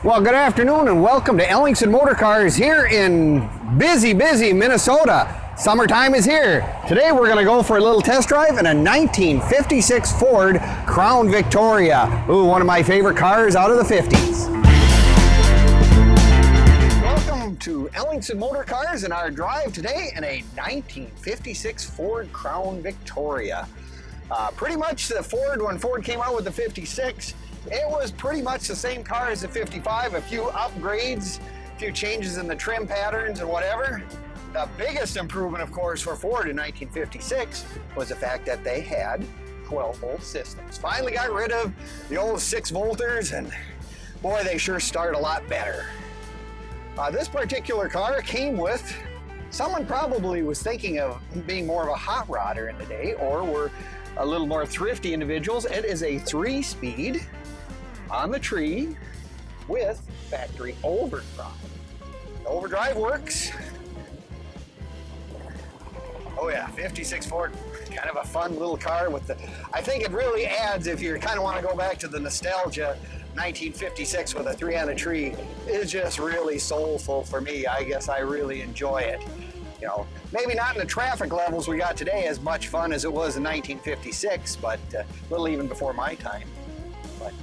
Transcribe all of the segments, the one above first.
Well, good afternoon and welcome to Ellingson Motorcars here in busy Minnesota. Summertime is here. Today we're going to go for a little test drive in a 1956 Ford Crown Victoria. Ooh, one of my favorite cars out of the 50s. Welcome to Ellingson Motorcars and our drive today in a 1956 Ford Crown Victoria. Pretty much the Ford, when Ford came out with the 56, it was pretty much the same car as the 55, a few upgrades, a few changes in the trim patterns and whatever. The biggest improvement, of course, for Ford in 1956 was the fact that they had 12-volt systems. Finally got rid of the old 6-volters, and boy, they sure start a lot better. This particular car came with, someone probably was thinking of being more of a hot rodder in the day, or were a little more thrifty individuals. It is a 3-speed on the tree with factory overdrive. The overdrive works. Oh yeah, 56 Ford, kind of a fun little car with the, I think it really adds, if you kind of want to go back to the nostalgia, 1956 with a 3 on a tree is just really soulful for me. I guess I really enjoy it. You know, maybe not in the traffic levels we got today as much fun as it was in 1956, but a little even before my time. But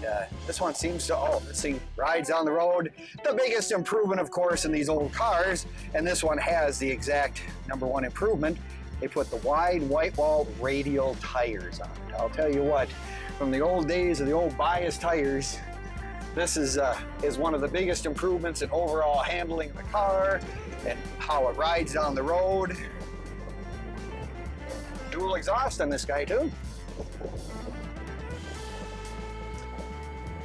this one seems to, this thing rides on the road. The biggest improvement, of course, in these old cars, and this one has the exact #1 improvement, they put the wide white wall radial tires on it. I'll tell you what, from the old days of the old bias tires, this is one of the biggest improvements in overall handling of the car and how it rides down the road. Dual exhaust on this guy too.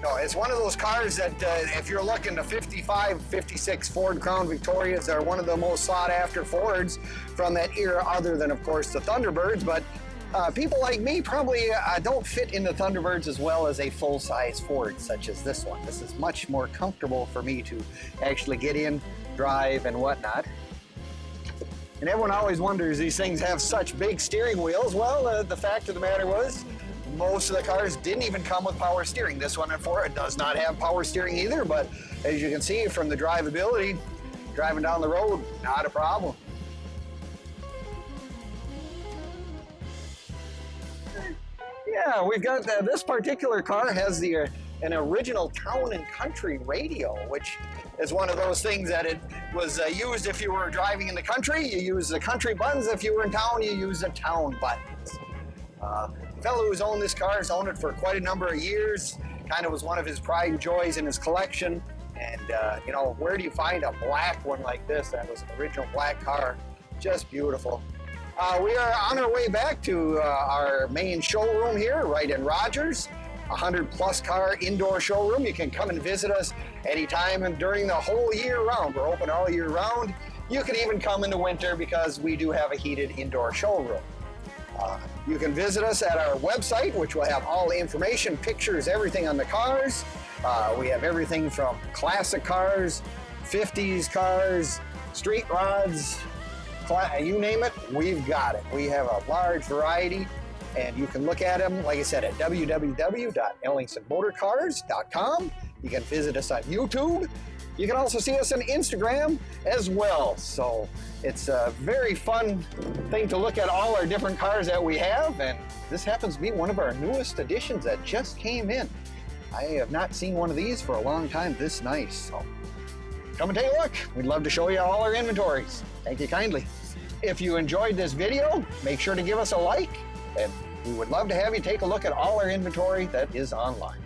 No, it's one of those cars that if you're looking to 55, 56 Ford Crown Victorias are one of the most sought after Fords from that era, other than of course the Thunderbirds, but people like me probably don't fit in the Thunderbirds as well as a full-size Ford such as this one. This is much more comfortable for me to actually get in, drive, and whatnot. And everyone always wonders, these things have such big steering wheels. Well, the fact of the matter was, most of the cars didn't even come with power steering. This one, Ford, does not have power steering either, but as you can see from the drivability, driving down the road, not a problem. Yeah, we've got this particular car has an original Town and Country radio, which is one of those things that it was used if you were driving in the country. You use the country buttons. If you were in town, you use the town buttons. The fellow who's owned this car has owned it for quite a number of years. Kind of was one of his pride and joys in his collection. And you know, where do you find a black one like this? That was an original black car, just beautiful. We are on our way back to our main showroom here, right in Rogers, 100+ car indoor showroom. You can come and visit us anytime and during the whole year round. We're open all year round. You can even come in the winter because we do have a heated indoor showroom. You can visit us at our website, which will have all the information, pictures, everything on the cars. We have everything from classic cars, 50s cars, street rods, you name it, we've got it. We have a large variety, and you can look at them, like I said, at www.ellingsonmotorcars.com. You can visit us on YouTube. You can also see us on Instagram as well. So it's a very fun thing to look at all our different cars that we have, and this happens to be one of our newest additions that just came in. I have not seen one of these for a long time this nice, so come and take a look. We'd love to show you all our inventories. Thank you kindly. If you enjoyed this video, make sure to give us a like, and we would love to have you take a look at all our inventory that is online.